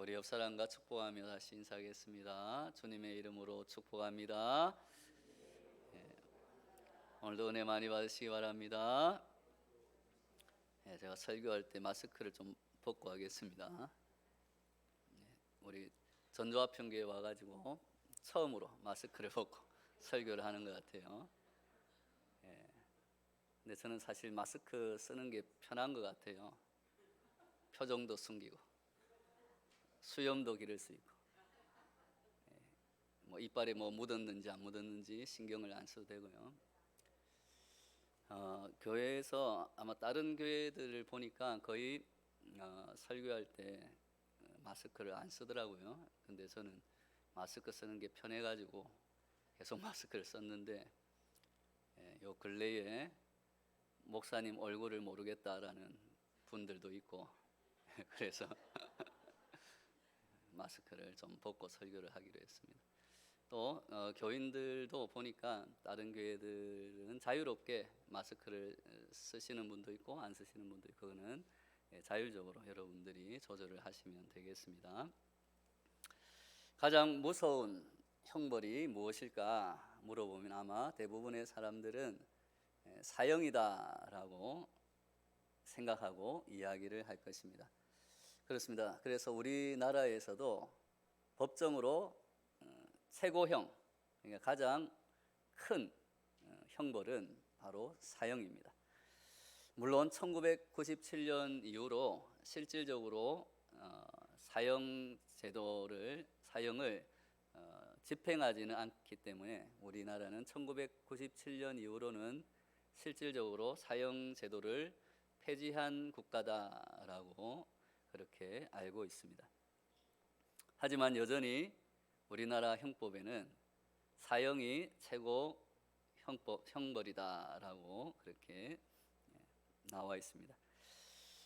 우리 옆 사람과 축복하며 다시 인사하겠습니다. 주님의 이름으로 축복합니다. 오늘도 은혜 많이 받으시기 바랍니다. 제가 설교할 때 마스크를 좀 벗고 하겠습니다. 우리 전조합평교에 와가지고 처음으로 마스크를 벗고 설교를 하는 것 같아요. 근데 저는 사실 마스크 쓰는 게 편한 것 같아요. 표정도 숨기고 수염도 기를 수 있고, 이빨에 묻었는지 안 묻었는지 신경을 안 써도 되고요. 교회에서 아마 다른 교회들을 보니까 거의 설교할 때 마스크를 안 쓰더라고요. 근데 저는 마스크 쓰는 게 편해가지고 계속 마스크를 썼는데, 요 근래에 목사님 얼굴을 모르겠다라는 분들도 있고 그래서 마스크를 좀 벗고 설교를 하기로 했습니다. 또 교인들도 보니까 다른 교회들은 자유롭게 마스크를 쓰시는 분도 있고 안 쓰시는 분도 있고, 그거는 자율적으로 여러분들이 조절을 하시면 되겠습니다. 가장 무서운 형벌이 무엇일까 물어보면 아마 대부분의 사람들은 사형이다라고 생각하고 이야기를 할 것입니다. 그렇습니다. 그래서 우리나라에서도 법정으로 최고형, 그러니까 가장 큰 형벌은 바로 사형입니다. 물론 1997년 이후로 실질적으로 사형을 집행하지는 않기 때문에 우리나라는 1997년 이후로는 실질적으로 사형 제도를 폐지한 국가다라고 그렇게 알고 있습니다. 하지만 여전히 우리나라 형법에는 사형이 최고 형벌이다라고 그렇게 나와 있습니다.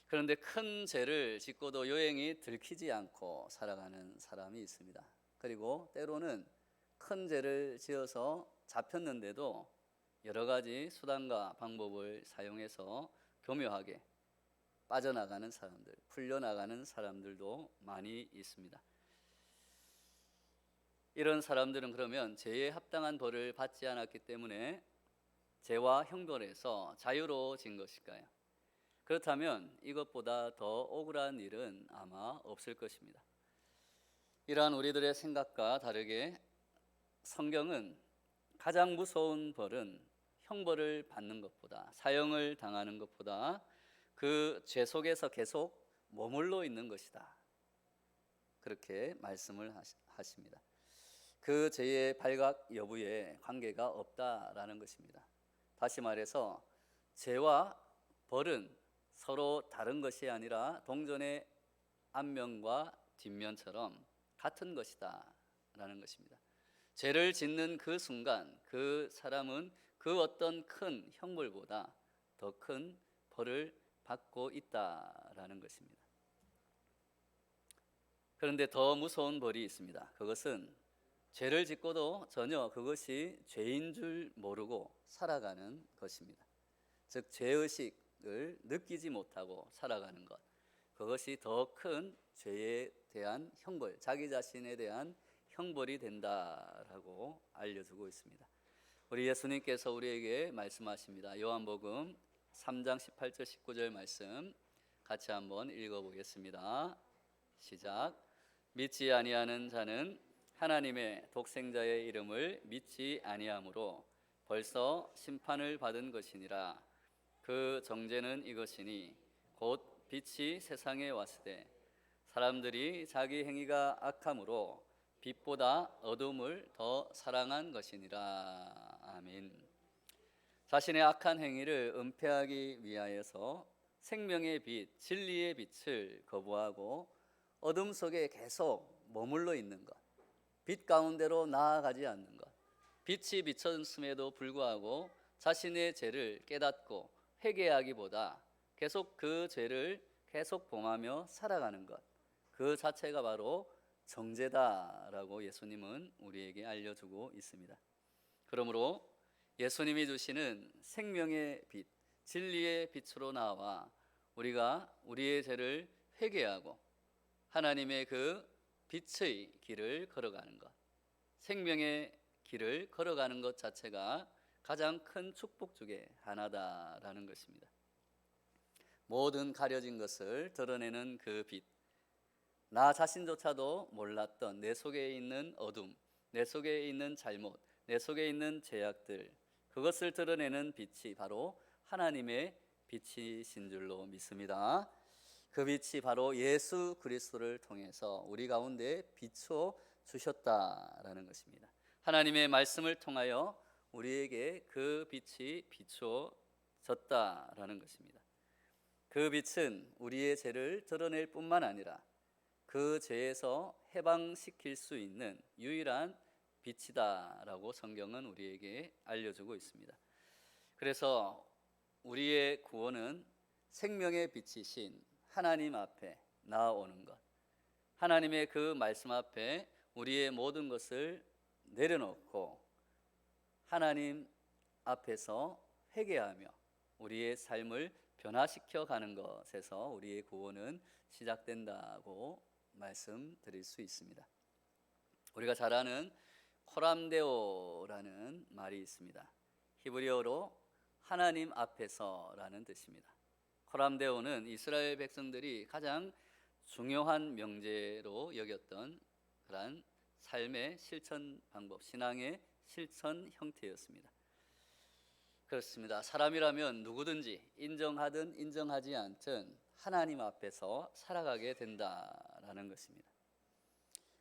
그런데 큰 죄를 짓고도 요행이 들키지 않고 살아가는 사람이 있습니다. 그리고 때로는 큰 죄를 지어서 잡혔는데도 여러 가지 수단과 방법을 사용해서 교묘하게 빠져나가는 사람들, 풀려나가는 사람들도 많이 있습니다. 이런 사람들은 그러면 죄에 합당한 벌을 받지 않았기 때문에 죄와 형벌에서 자유로워진 것일까요? 그렇다면 이것보다 더 억울한 일은 아마 없을 것입니다. 이러한 우리들의 생각과 다르게 성경은 가장 무서운 벌은 형벌을 받는 것보다, 사형을 당하는 것보다 그 죄 속에서 계속 머물러 있는 것이다, 그렇게 말씀을 하십니다. 그 죄의 발각 여부에 관계가 없다라는 것입니다. 다시 말해서 죄와 벌은 서로 다른 것이 아니라 동전의 앞면과 뒷면처럼 같은 것이다 라는 것입니다. 죄를 짓는 그 순간 그 사람은 그 어떤 큰 형벌보다 더 큰 벌을 받고 있다라는 것입니다. 그런데 더 무서운 벌이 있습니다. 그것은 죄를 짓고도 전혀 그것이 죄인 줄 모르고 살아가는 것입니다. 즉 죄의식을 느끼지 못하고 살아가는 것, 그것이 더 큰 죄에 대한 형벌, 자기 자신에 대한 형벌이 된다라고 알려주고 있습니다. 우리 예수님께서 우리에게 말씀하십니다. 요한복음 3장 18절 19절 말씀 같이 한번 읽어보겠습니다. 시작. 믿지 아니하는 자는 하나님의 독생자의 이름을 믿지 아니하므로 벌써 심판을 받은 것이니라. 그 정죄는 이것이니 곧 빛이 세상에 왔을 때 사람들이 자기 행위가 악함으로 빛보다 어둠을 더 사랑한 것이니라. 아멘. 자신의 악한 행위를 은폐하기 위하여서 생명의 빛, 진리의 빛을 거부하고 어둠 속에 계속 머물러 있는 것, 빛 가운데로 나아가지 않는 것, 빛이 비쳤음에도 불구하고 자신의 죄를 깨닫고 회개하기보다 계속 그 죄를 계속 범하며 살아가는 것, 그 자체가 바로 정죄다라고 예수님은 우리에게 알려주고 있습니다. 그러므로 예수님이 주시는 생명의 빛, 진리의 빛으로 나와 우리가 우리의 죄를 회개하고 하나님의 그 빛의 길을 걸어가는 것, 생명의 길을 걸어가는 것 자체가 가장 큰 축복 중에 하나다라는 것입니다. 모든 가려진 것을 드러내는 그 빛, 나 자신조차도 몰랐던 내 속에 있는 어둠, 내 속에 있는 잘못, 내 속에 있는 죄악들, 그것을 드러내는 빛이 바로 하나님의 빛이신 줄로 믿습니다. 그 빛이 바로 예수 그리스도를 통해서 우리 가운데 비추어 주셨다라는 것입니다. 하나님의 말씀을 통하여 우리에게 그 빛이 비추어졌다라는 것입니다. 그 빛은 우리의 죄를 드러낼 뿐만 아니라 그 죄에서 해방시킬 수 있는 유일한 빛이다라고 성경은 우리에게 알려주고 있습니다. 그래서 우리의 구원은 생명의 빛이신 하나님 앞에 나아오는 것, 하나님의 그 말씀 앞에 우리의 모든 것을 내려놓고 하나님 앞에서 회개하며 우리의 삶을 변화시켜 가는 것에서 우리의 구원은 시작된다고 말씀드릴 수 있습니다. 우리가 잘 아는 코람데오라는 말이 있습니다. 히브리어로 하나님 앞에서라는 뜻입니다. 코람데오는 이스라엘 백성들이 가장 중요한 명제로 여겼던 그러한 삶의 실천 방법, 신앙의 실천 형태였습니다. 그렇습니다. 사람이라면 누구든지 인정하든 인정하지 않든 하나님 앞에서 살아가게 된다라는 것입니다.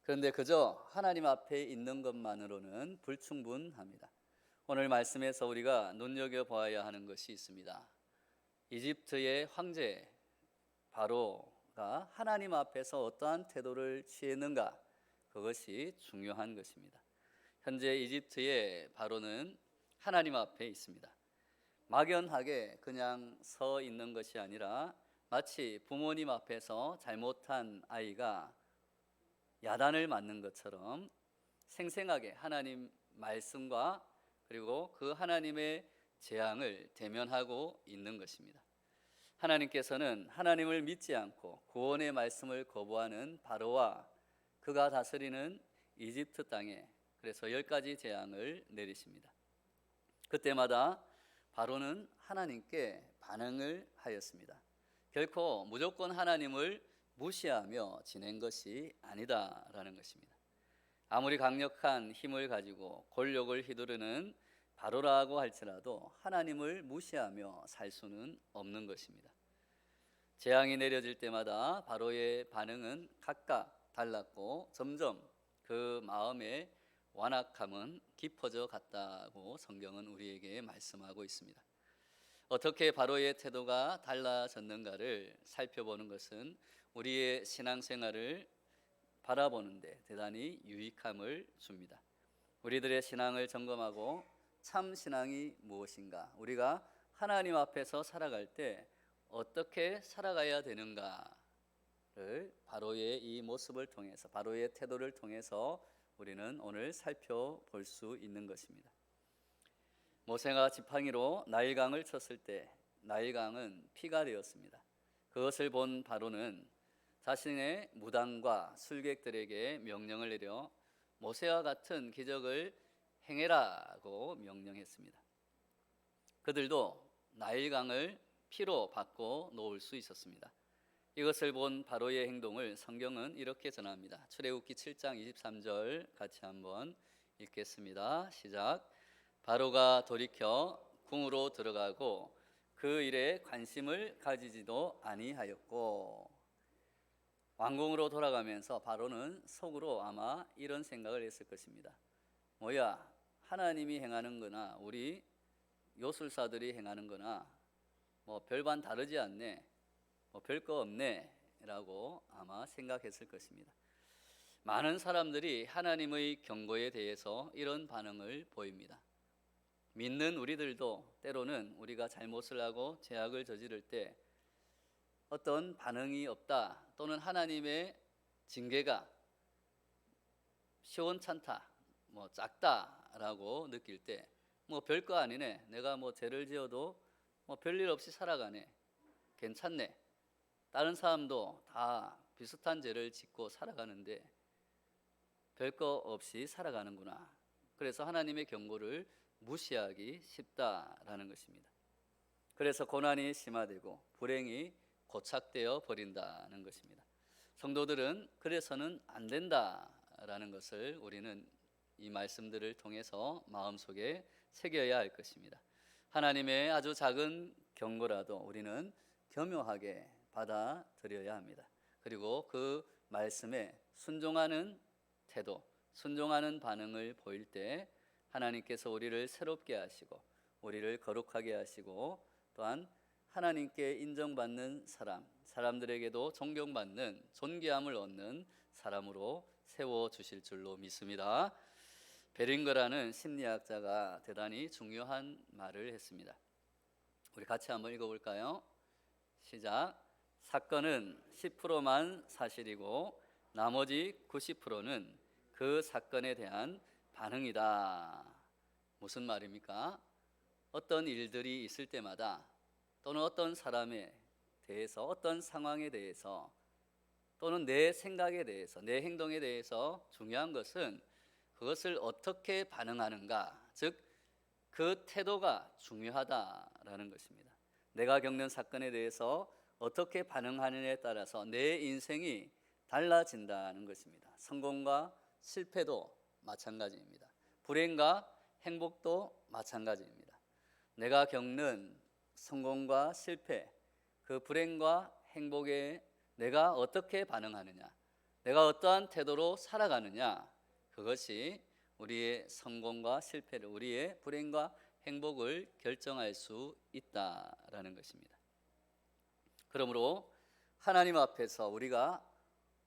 그런데 그저 하나님 앞에 있는 것만으로는 불충분합니다. 오늘 말씀에서 우리가 눈여겨보아야 하는 것이 있습니다. 이집트의 황제 바로가 하나님 앞에서 어떠한 태도를 취했는가, 그것이 중요한 것입니다. 현재 이집트의 바로는 하나님 앞에 있습니다. 막연하게 그냥 서 있는 것이 아니라 마치 부모님 앞에서 잘못한 아이가 야단을 맞는 것처럼 생생하게 하나님 말씀과 그리고 그 하나님의 재앙을 대면하고 있는 것입니다. 하나님께서는 하나님을 믿지 않고 구원의 말씀을 거부하는 바로와 그가 다스리는 이집트 땅에 그래서 10가지 재앙을 내리십니다. 그때마다 바로는 하나님께 반응을 하였습니다. 결코 무조건 하나님을 무시하며 지낸 것이 아니다라는 것입니다. 아무리 강력한 힘을 가지고 권력을 휘두르는 바로라고 할지라도 하나님을 무시하며 살 수는 없는 것입니다. 재앙이 내려질 때마다 바로의 반응은 각각 달랐고 점점 그 마음의 완악함은 깊어져 갔다고 성경은 우리에게 말씀하고 있습니다. 어떻게 바로의 태도가 달라졌는가를 살펴보는 것은 우리의 신앙생활을 바라보는데 대단히 유익함을 줍니다. 우리들의 신앙을 점검하고 참 신앙이 무엇인가, 우리가 하나님 앞에서 살아갈 때 어떻게 살아가야 되는가를 바로의 이 모습을 통해서, 바로의 태도를 통해서 우리는 오늘 살펴볼 수 있는 것입니다. 모세가 지팡이로 나일강을 쳤을 때 나일강은 피가 되었습니다. 그것을 본 바로는 자신의 무당과 술객들에게 명령을 내려 모세와 같은 기적을 행해라고 명령했습니다. 그들도 나일강을 피로 바꿔 놓을 수 있었습니다. 이것을 본 바로의 행동을 성경은 이렇게 전합니다. 출애굽기 7장 23절 같이 한번 읽겠습니다. 시작. 바로가 돌이켜 궁으로 들어가고 그 일에 관심을 가지지도 아니하였고, 왕궁으로 돌아가면서 바로는 속으로 아마 이런 생각을 했을 것입니다. 뭐야, 하나님이 행하는 거나 우리 요술사들이 행하는 거나 뭐 별반 다르지 않네, 뭐 별거 없네 라고 아마 생각했을 것입니다. 많은 사람들이 하나님의 경고에 대해서 이런 반응을 보입니다. 믿는 우리들도 때로는 우리가 잘못을 하고 죄악을 저지를 때 어떤 반응이 없다, 또는 하나님의 징계가 시원찮다, 뭐 작다라고 느낄 때 뭐 별거 아니네, 내가 뭐 죄를 지어도 뭐 별일 없이 살아가네, 괜찮네, 다른 사람도 다 비슷한 죄를 짓고 살아가는데 별거 없이 살아가는구나. 그래서 하나님의 경고를 무시하기 쉽다라는 것입니다. 그래서 고난이 심화되고 불행이 고착되어 버린다는 것입니다. 성도들은 그래서는 안 된다라는 것을 우리는 이 말씀들을 통해서 마음속에 새겨야 할 것입니다. 하나님의 아주 작은 경고라도 우리는 겸허하게 받아들여야 합니다. 그리고 그 말씀에 순종하는 태도, 순종하는 반응을 보일 때 하나님께서 우리를 새롭게 하시고 우리를 거룩하게 하시고 또한 하나님께 인정받는 사람, 사람들에게도 존경받는 존귀함을 얻는 사람으로 세워주실 줄로 믿습니다. 베링거라는 심리학자가 대단히 중요한 말을 했습니다. 우리 같이 한번 읽어볼까요? 시작. 사건은 10%만 사실이고 나머지 90%는 그 사건에 대한 반응이다. 무슨 말입니까? 어떤 일들이 있을 때마다 또는 어떤 사람에 대해서 어떤 상황에 대해서 또는 내 생각에 대해서 내 행동에 대해서 중요한 것은 그것을 어떻게 반응하는가, 즉 그 태도가 중요하다라는 것입니다. 내가 겪는 사건에 대해서 어떻게 반응하느냐에 따라서 내 인생이 달라진다는 것입니다. 성공과 실패도 마찬가지입니다. 불행과 행복도 마찬가지입니다. 내가 겪는 성공과 실패, 그 불행과 행복에 내가 어떻게 반응하느냐, 내가 어떠한 태도로 살아가느냐, 그것이 우리의 성공과 실패를, 우리의 불행과 행복을 결정할 수 있다라는 것입니다. 그러므로 하나님 앞에서 우리가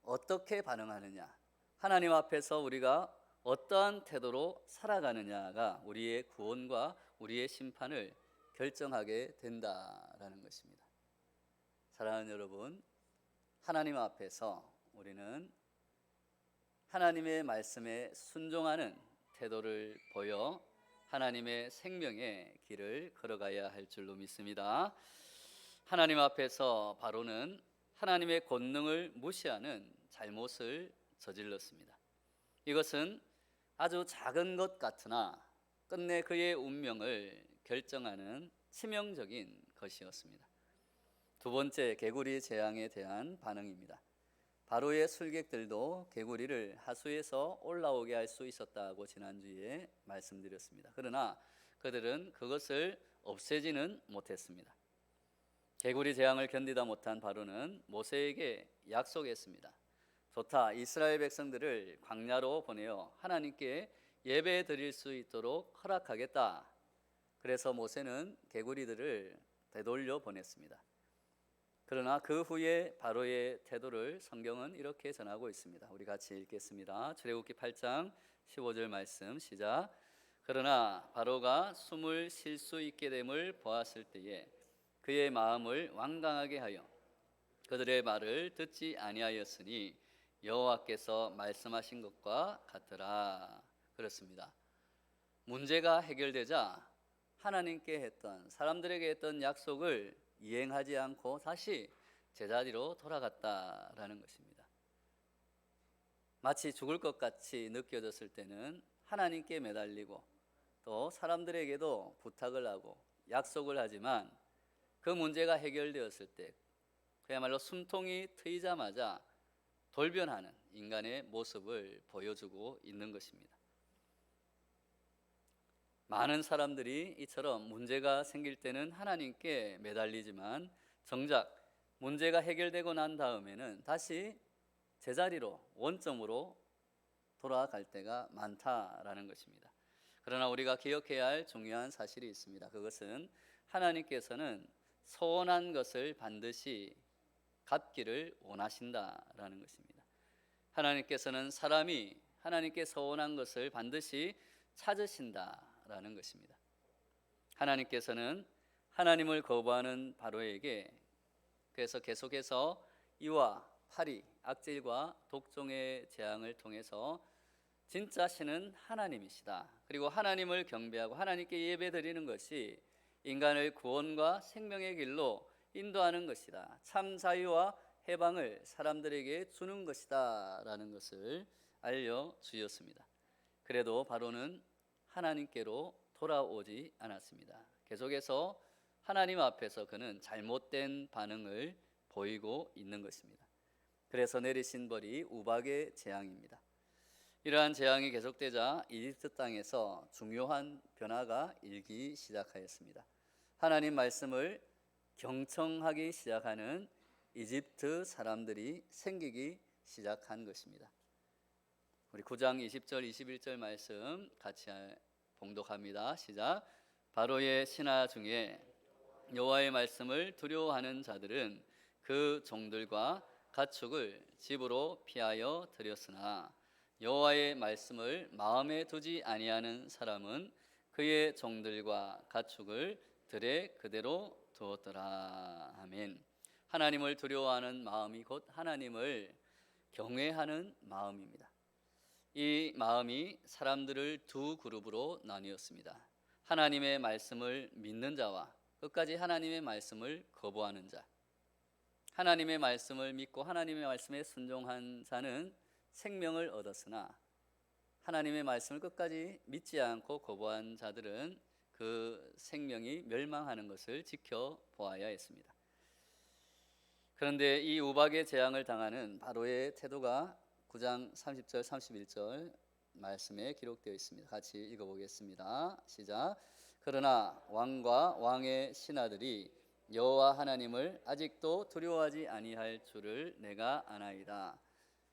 어떻게 반응하느냐, 하나님 앞에서 우리가 어떠한 태도로 살아가느냐가 우리의 구원과 우리의 심판을 결정하게 된다라는 것입니다. 사랑하는 여러분, 하나님 앞에서 우리는 하나님의 말씀에 순종하는 태도를 보여 하나님의 생명의 길을 걸어가야 할 줄로 믿습니다. 하나님 앞에서 바로는 하나님의 권능을 무시하는 잘못을 저질렀습니다. 이것은 아주 작은 것 같으나 끝내 그의 운명을 결정하는 치명적인 것이었습니다. 두 번째, 개구리 재앙에 대한 반응입니다. 바로의 술객들도 개구리를 하수에서 올라오게 할 수 있었다고 지난주에 말씀드렸습니다. 그러나 그들은 그것을 없애지는 못했습니다. 개구리 재앙을 견디다 못한 바로는 모세에게 약속했습니다. 좋다, 이스라엘 백성들을 광야로 보내어 하나님께 예배 드릴 수 있도록 허락하겠다. 그래서 모세는 개구리들을 되돌려 보냈습니다. 그러나 그 후에 바로의 태도를 성경은 이렇게 전하고 있습니다. 우리 같이 읽겠습니다. 출애굽기 8장 15절 말씀 시작. 그러나 바로가 숨을 쉴 수 있게 됨을 보았을 때에 그의 마음을 완강하게 하여 그들의 말을 듣지 아니하였으니 여호와께서 말씀하신 것과 같더라. 그렇습니다. 문제가 해결되자 하나님께 했던, 사람들에게 했던 약속을 이행하지 않고 다시 제자리로 돌아갔다라는 것입니다. 마치 죽을 것 같이 느껴졌을 때는 하나님께 매달리고 또 사람들에게도 부탁을 하고 약속을 하지만 그 문제가 해결되었을 때 그야말로 숨통이 트이자마자 돌변하는 인간의 모습을 보여주고 있는 것입니다. 많은 사람들이 이처럼 문제가 생길 때는 하나님께 매달리지만 정작 문제가 해결되고 난 다음에는 다시 제자리로, 원점으로 돌아갈 때가 많다라는 것입니다. 그러나 우리가 기억해야 할 중요한 사실이 있습니다. 그것은 하나님께서는 소원한 것을 반드시 갚기를 원하신다라는 것입니다. 하나님께서는 사람이 하나님께 소원한 것을 반드시 찾으신다라는 것입니다. 하나님께서는 하나님을 거부하는 바로에게 그래서 계속해서 이와 파리, 악질과 독종의 재앙을 통해서 진짜 신은 하나님이시다. 그리고 하나님을 경배하고 하나님께 예배드리는 것이 인간을 구원과 생명의 길로 인도하는 것이다. 참 자유와 해방을 사람들에게 주는 것이다 라는 것을 알려주었습니다. 그래도 바로는 하나님께로 돌아오지 않았습니다. 계속해서 하나님 앞에서 그는 잘못된 반응을 보이고 있는 것입니다. 그래서 내리신 벌이 우박의 재앙입니다. 이러한 재앙이 계속되자 이집트 땅에서 중요한 변화가 일기 시작하였습니다. 하나님 말씀을 경청하기 시작하는 이집트 사람들이 생기기 시작한 것입니다. 우리 9장 20절 21절 말씀 같이 봉독합니다. 시작. 바로의 신하 중에 여호와의 말씀을 두려워하는 자들은 그 종들과 가축을 집으로 피하여 들였으나 여호와의 말씀을 마음에 두지 아니하는 사람은 그의 종들과 가축을 들에 그대로 두었더라. 아멘. 하나님을 두려워하는 마음이 곧 하나님을 경외하는 마음입니다. 이 마음이 사람들을 두 그룹으로 나뉘었습니다. 하나님의 말씀을 믿는 자와 끝까지 하나님의 말씀을 거부하는 자. 하나님의 말씀을 믿고 하나님의 말씀에 순종한 자는 생명을 얻었으나 하나님의 말씀을 끝까지 믿지 않고 거부한 자들은 그 생명이 멸망하는 것을 지켜보아야 했습니다. 그런데 이 우박의 재앙을 당하는 바로의 태도가 9장 30절 31절 말씀에 기록되어 있습니다. 같이 읽어보겠습니다. 시작. 그러나 왕과 왕의 신하들이 여호와 하나님을 아직도 두려워하지 아니할 줄을 내가 아나이다.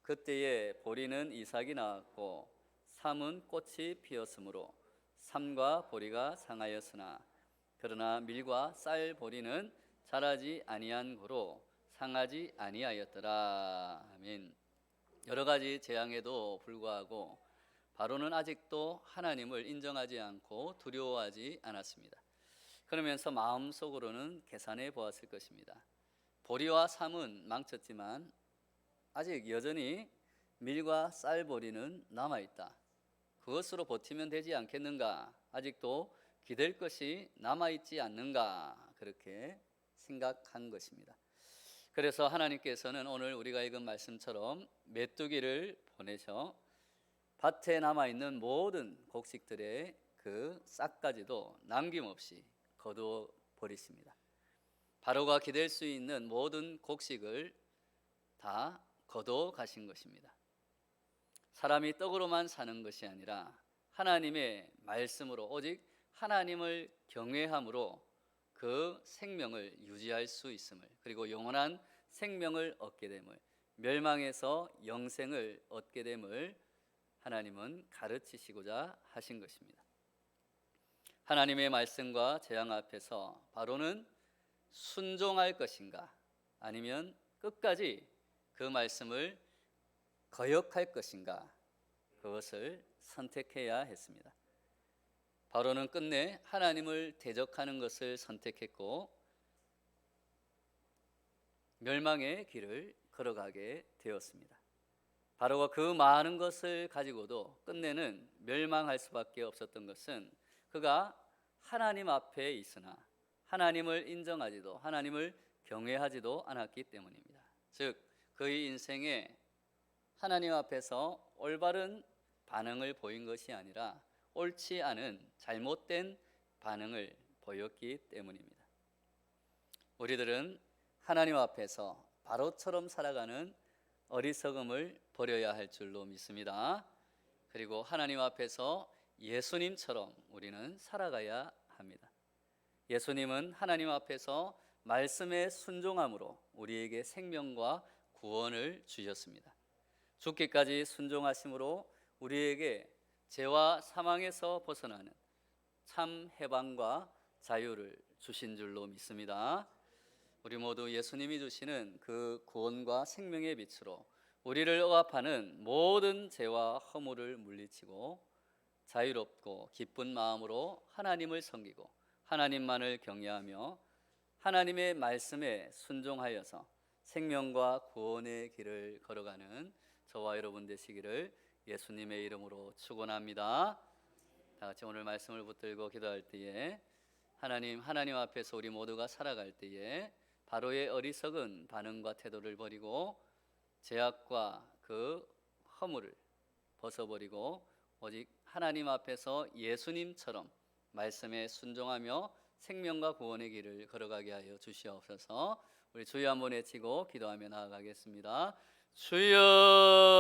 그때에 보리는 이삭이 나왔고 삼은 꽃이 피었으므로 삼과 보리가 상하였으나 그러나 밀과 쌀 보리는 자라지 아니한 고로 상하지 아니하였더라. 아멘. 여러 가지 재앙에도 불구하고 바로는 아직도 하나님을 인정하지 않고 두려워하지 않았습니다. 그러면서 마음속으로는 계산해 보았을 것입니다. 보리와 삼은 망쳤지만 아직 여전히 밀과 쌀 보리는 남아있다. 그것으로 버티면 되지 않겠는가? 아직도 기댈 것이 남아있지 않는가? 그렇게 생각한 것입니다. 그래서 하나님께서는 오늘 우리가 읽은 말씀처럼 메뚜기를 보내셔 밭에 남아있는 모든 곡식들의 그 싹까지도 남김없이 거두어 버리십니다. 바로가 기댈 수 있는 모든 곡식을 다 거두어 가신 것입니다. 사람이 떡으로만 사는 것이 아니라 하나님의 말씀으로 오직 하나님을 경외함으로 그 생명을 유지할 수 있음을, 그리고 영원한 생명을 얻게 됨을, 멸망에서 영생을 얻게 됨을 하나님은 가르치시고자 하신 것입니다. 하나님의 말씀과 재앙 앞에서 바로는 순종할 것인가 아니면 끝까지 그 말씀을 거역할 것인가, 그것을 선택해야 했습니다. 바로는 끝내 하나님을 대적하는 것을 선택했고 멸망의 길을 걸어가게 되었습니다. 바로가 그 많은 것을 가지고도 끝내는 멸망할 수밖에 없었던 것은 그가 하나님 앞에 있으나 하나님을 인정하지도 하나님을 경외하지도 않았기 때문입니다. 즉 그의 인생에 하나님 앞에서 올바른 반응을 보인 것이 아니라 옳지 않은 잘못된 반응을 보였기 때문입니다. 우리들은 하나님 앞에서 바로처럼 살아가는 어리석음을 버려야 할 줄로 믿습니다. 그리고 하나님 앞에서 예수님처럼 우리는 살아가야 합니다. 예수님은 하나님 앞에서 말씀에 순종함으로 우리에게 생명과 구원을 주셨습니다. 죽기까지 순종하심으로 우리에게 죄와 사망에서 벗어나는 참 해방과 자유를 주신 줄로 믿습니다. 우리 모두 예수님이 주시는 그 구원과 생명의 빛으로 우리를 억압하는 모든 죄와 허물을 물리치고 자유롭고 기쁜 마음으로 하나님을 섬기고 하나님만을 경외하며 하나님의 말씀에 순종하여서 생명과 구원의 길을 걸어가는 저와 여러분 되시기를 예수님의 이름으로 축원합니다. 다 같이 오늘 말씀을 붙들고 기도할 때에 하나님 앞에서 우리 모두가 살아갈 때에 바로의 어리석은 반응과 태도를 버리고 죄악과 그 허물을 벗어버리고 오직 하나님 앞에서 예수님처럼 말씀에 순종하며 생명과 구원의 길을 걸어가게 하여 주시옵소서. 우리 주여 한번 외치고 기도하며 나아가겠습니다. 주여.